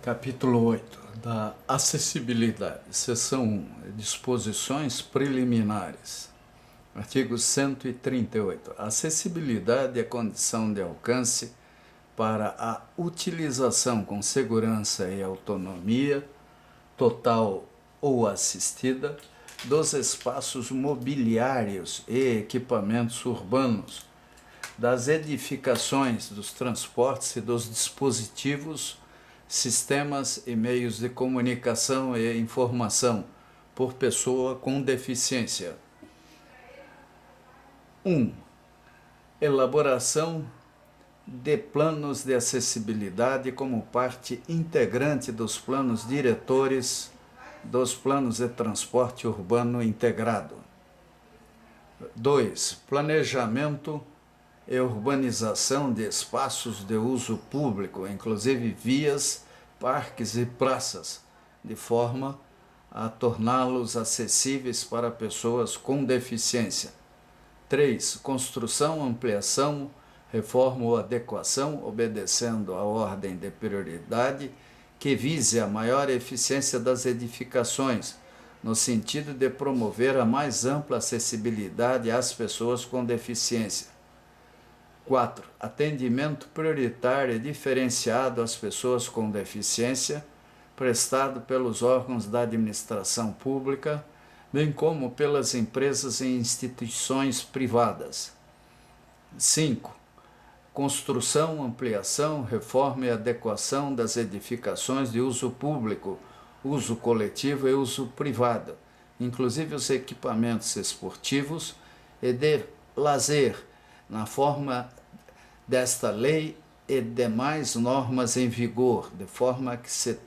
Capítulo 8 da acessibilidade, seção 1, disposições preliminares. Artigo 138. A acessibilidade é condição de alcance para a utilização com segurança e autonomia, total ou assistida, dos espaços mobiliários e equipamentos urbanos, das edificações, dos transportes e dos dispositivos, sistemas e meios de comunicação e informação por pessoa com deficiência. 1. Elaboração de planos de acessibilidade como parte integrante dos planos diretores dos planos de transporte urbano integrado. 2. Planejamento e urbanização de espaços de uso público, inclusive vias, parques e praças, de forma a torná-los acessíveis para pessoas com deficiência. 3. Construção, ampliação, reforma ou adequação, obedecendo à ordem de prioridade, que vise a maior eficiência das edificações, no sentido de promover a mais ampla acessibilidade às pessoas com deficiência. 4. Atendimento prioritário e diferenciado às pessoas com deficiência, prestado pelos órgãos da administração pública, bem como pelas empresas e instituições privadas. 5. Construção, ampliação, reforma e adequação das edificações de uso público, uso coletivo e uso privado, inclusive os equipamentos esportivos e de lazer, na forma desta lei e demais normas em vigor, de forma que se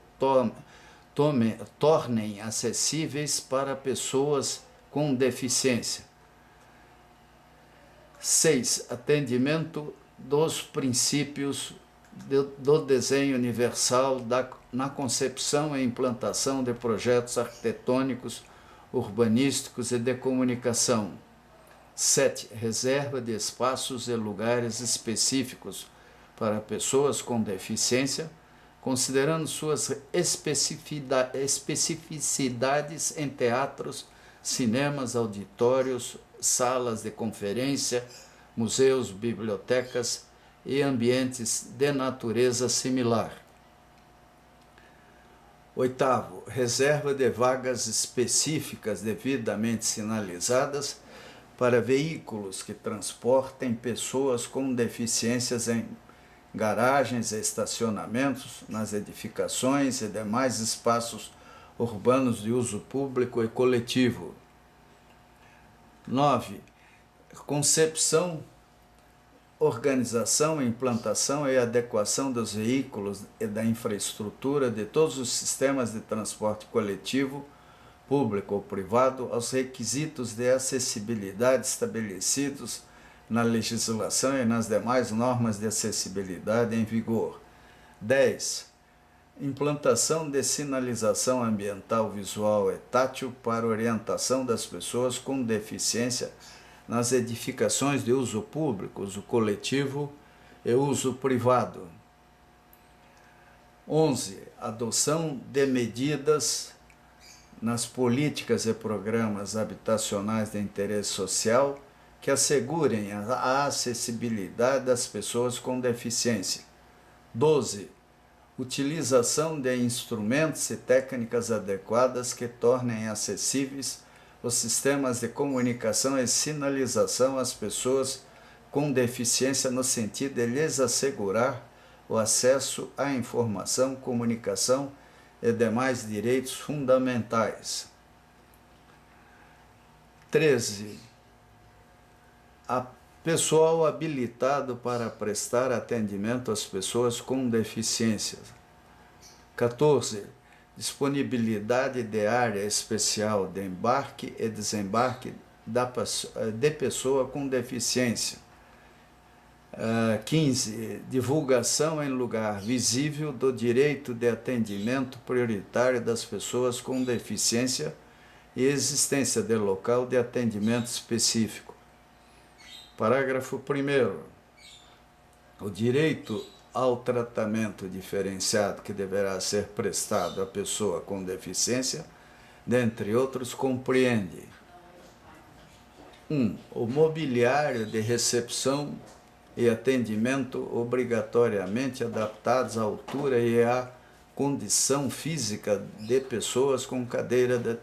tornem acessíveis para pessoas com deficiência. 6. Atendimento dos princípios do desenho universal na concepção e implantação de projetos arquitetônicos, urbanísticos e de comunicação. 7. Reserva de espaços e lugares específicos para pessoas com deficiência, considerando suas especificidades em teatros, cinemas, auditórios, salas de conferência, museus, bibliotecas e ambientes de natureza similar. 8. Reserva de vagas específicas devidamente sinalizadas para veículos que transportem pessoas com deficiências em garagens e estacionamentos, nas edificações e demais espaços urbanos de uso público e coletivo. 9. Concepção, organização, implantação e adequação dos veículos e da infraestrutura de todos os sistemas de transporte coletivo, público ou privado, aos requisitos de acessibilidade estabelecidos na legislação e nas demais normas de acessibilidade em vigor. 10. Implantação de sinalização ambiental, visual e tátil para orientação das pessoas com deficiência nas edificações de uso público, uso coletivo e uso privado. 11. Adoção de medidas nas políticas e programas habitacionais de interesse social que assegurem a acessibilidade das pessoas com deficiência. 12. Utilização de instrumentos e técnicas adequadas que tornem acessíveis os sistemas de comunicação e sinalização às pessoas com deficiência no sentido de lhes assegurar o acesso à informação, comunicação e demais direitos fundamentais. 13. A pessoal habilitado para prestar atendimento às pessoas com deficiência. 14. Disponibilidade de área especial de embarque e desembarque de pessoa com deficiência. 15. Divulgação em lugar visível do direito de atendimento prioritário das pessoas com deficiência e existência de local de atendimento específico. Parágrafo 1º. O direito ao tratamento diferenciado que deverá ser prestado à pessoa com deficiência, dentre outros, compreende: 1. O mobiliário de recepção e atendimento obrigatoriamente adaptados à altura e à condição física de pessoas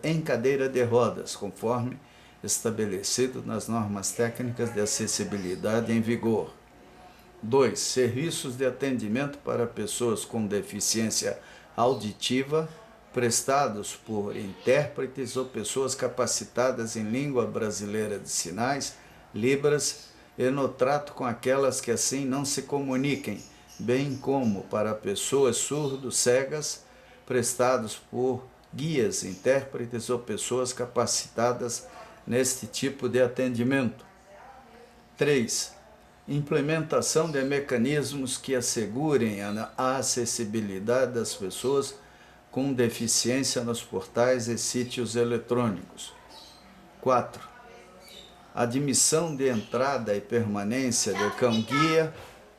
em cadeira de rodas, conforme estabelecido nas normas técnicas de acessibilidade em vigor. 2. Serviços de atendimento para pessoas com deficiência auditiva, prestados por intérpretes ou pessoas capacitadas em língua brasileira de sinais, Libras, e no trato com aquelas que assim não se comuniquem, bem como para pessoas surdo-cegas, prestados por guias, intérpretes ou pessoas capacitadas neste tipo de atendimento. 3. Implementação de mecanismos que assegurem a acessibilidade das pessoas com deficiência nos portais e sítios eletrônicos. 4. Admissão de entrada e permanência de cão-guia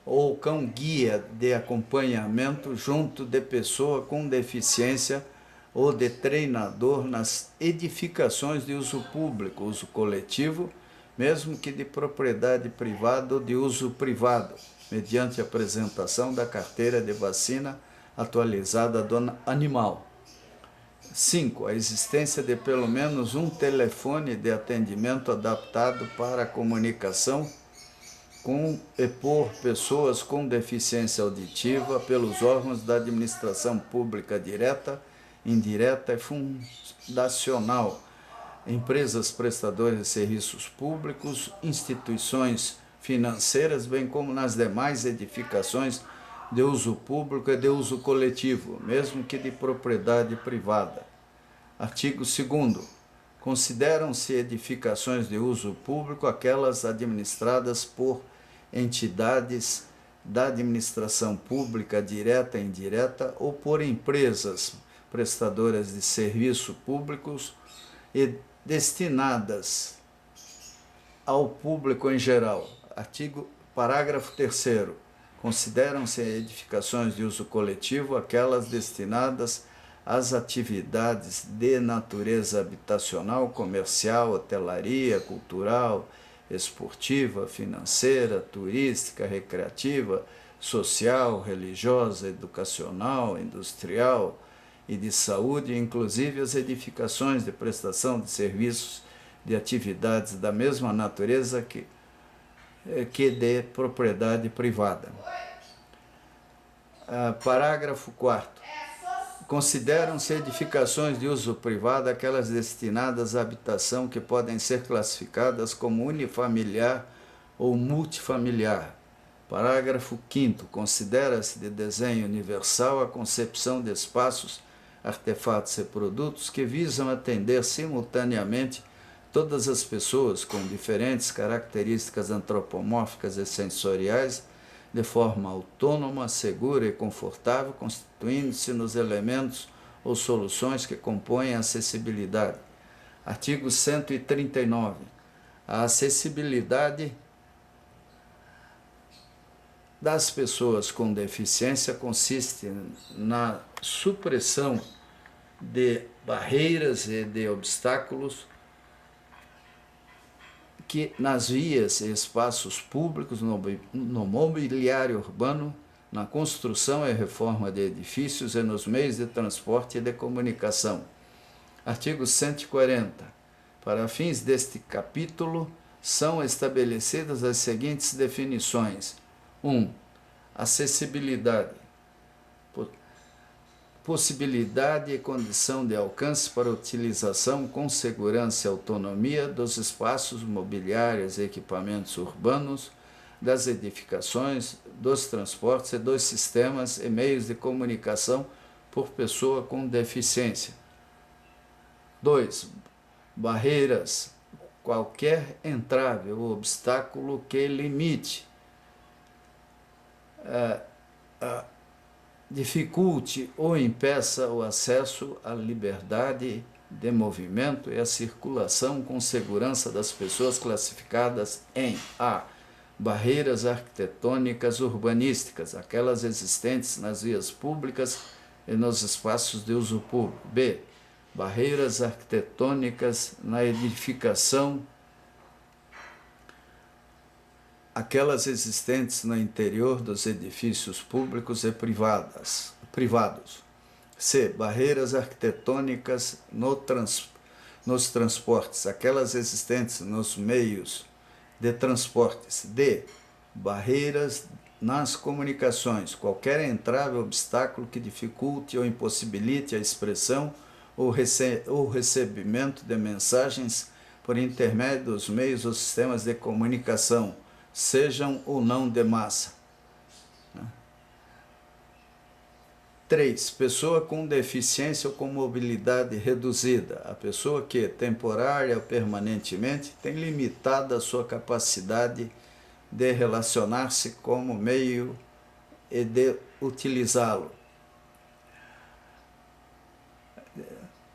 ou cão-guia de acompanhamento junto de pessoa com deficiência ou de treinador nas edificações de uso público, uso coletivo, mesmo que de propriedade privada ou de uso privado, mediante apresentação da carteira de vacina atualizada do animal. 5. A existência de pelo menos um telefone de atendimento adaptado para a comunicação com e por pessoas com deficiência auditiva pelos órgãos da administração pública direta, indireta e fundacional, empresas prestadoras de serviços públicos, instituições financeiras, bem como nas demais edificações de uso público e de uso coletivo, mesmo que de propriedade privada. Artigo 2º. Consideram-se edificações de uso público aquelas administradas por entidades da administração pública direta e indireta ou por empresas prestadoras de serviços públicos e destinadas ao público em geral. Parágrafo 3º. Consideram-se edificações de uso coletivo aquelas destinadas às atividades de natureza habitacional, comercial, hotelaria, cultural, esportiva, financeira, turística, recreativa, social, religiosa, educacional, industrial e de saúde, inclusive as edificações de prestação de serviços de atividades da mesma natureza que de propriedade privada. Parágrafo 4º. Consideram-se edificações de uso privado aquelas destinadas à habitação que podem ser classificadas como unifamiliar ou multifamiliar. Parágrafo 5º. Considera-se de desenho universal a concepção de espaços, artefatos e produtos que visam atender simultaneamente todas as pessoas com diferentes características antropomórficas e sensoriais, de forma autônoma, segura e confortável, constituindo-se nos elementos ou soluções que compõem a acessibilidade. Artigo 139. A acessibilidade das pessoas com deficiência consiste na supressão de barreiras e de obstáculos que nas vias e espaços públicos, no mobiliário urbano, na construção e reforma de edifícios e nos meios de transporte e de comunicação. Artigo 140. Para fins deste capítulo, são estabelecidas as seguintes definições. 1. Acessibilidade. Possibilidade e condição de alcance para utilização com segurança e autonomia dos espaços mobiliários e equipamentos urbanos, das edificações, dos transportes e dos sistemas e meios de comunicação por pessoa com deficiência. 2. Barreiras. Qualquer entrave ou obstáculo que limite, dificulte ou impeça o acesso à liberdade de movimento e à circulação com segurança das pessoas classificadas em a. barreiras arquitetônicas urbanísticas, aquelas existentes nas vias públicas e nos espaços de uso público. B. Barreiras arquitetônicas na edificação, aquelas existentes no interior dos edifícios públicos e privados. C. Barreiras arquitetônicas nos transportes, aquelas existentes nos meios de transportes. D. Barreiras nas comunicações, qualquer entrave ou obstáculo que dificulte ou impossibilite a expressão ou recebimento de mensagens por intermédio dos meios ou sistemas de comunicação, sejam ou não de massa. 3. Pessoa com deficiência ou com mobilidade reduzida. A pessoa que, temporária ou permanentemente, tem limitada a sua capacidade de relacionar-se como meio e de utilizá-lo.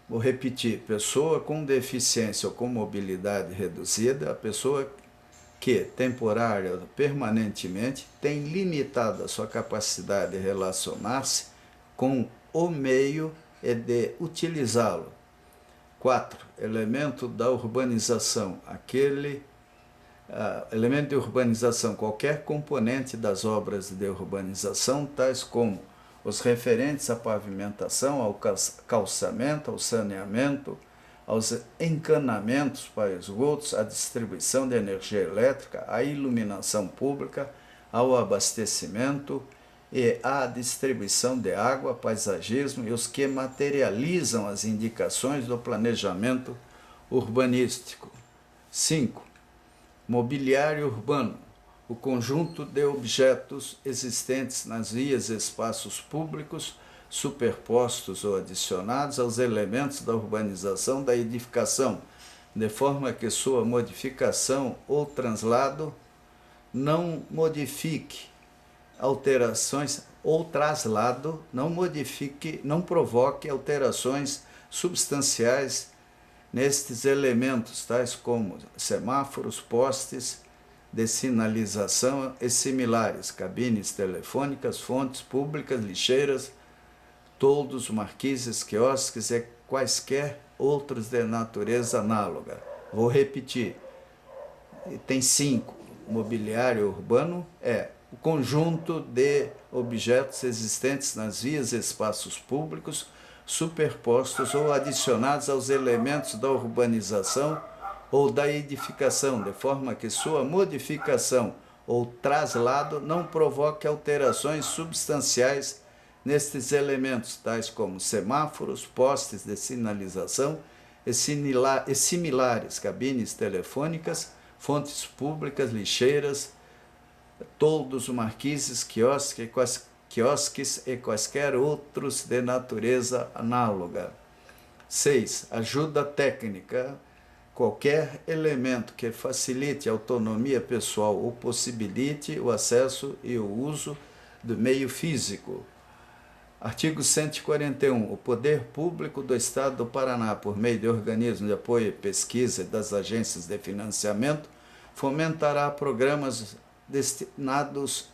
Vou repetir. Pessoa com deficiência ou com mobilidade reduzida. A pessoa que, temporária ou permanentemente, tem limitada a sua capacidade de relacionar-se com o meio e de utilizá-lo. 4. Elemento da urbanização. Elemento de urbanização, qualquer componente das obras de urbanização, tais como os referentes à pavimentação, ao calçamento, ao saneamento, aos encanamentos para esgotos, à distribuição de energia elétrica, à iluminação pública, ao abastecimento e à distribuição de água, paisagismo e os que materializam as indicações do planejamento urbanístico. 5. Mobiliário urbano, o conjunto de objetos existentes nas vias e espaços públicos, superpostos ou adicionados aos elementos da urbanização da edificação, de forma que sua modificação ou translado não modifique alterações ou traslado não provoque alterações substanciais nestes elementos, tais como semáforos, postes de sinalização e similares, cabines telefônicas, fontes públicas, lixeiras, toldos, marquises, quiosques e quaisquer outros de natureza análoga. Vou repetir. Tem 5. Mobiliário urbano é o conjunto de objetos existentes nas vias e espaços públicos, superpostos ou adicionados aos elementos da urbanização ou da edificação, de forma que sua modificação ou traslado não provoque alterações substanciais nestes elementos, tais como semáforos, postes de sinalização e similares, cabines telefônicas, fontes públicas, lixeiras, toldos, marquises, quiosques e quaisquer outros de natureza análoga. 6. Ajuda técnica. Qualquer elemento que facilite a autonomia pessoal ou possibilite o acesso e o uso do meio físico. Artigo 141. O poder público do Estado do Paraná, por meio de organismos de apoio e pesquisa e das agências de financiamento, fomentará programas destinados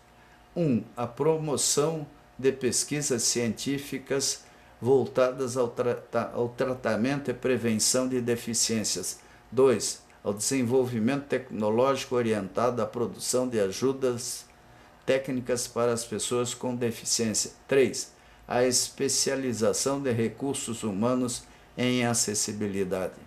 1. À promoção de pesquisas científicas voltadas ao tratamento e prevenção de deficiências. 2. Ao desenvolvimento tecnológico orientado à produção de ajudas técnicas para as pessoas com deficiência. 3. A especialização de recursos humanos em acessibilidade.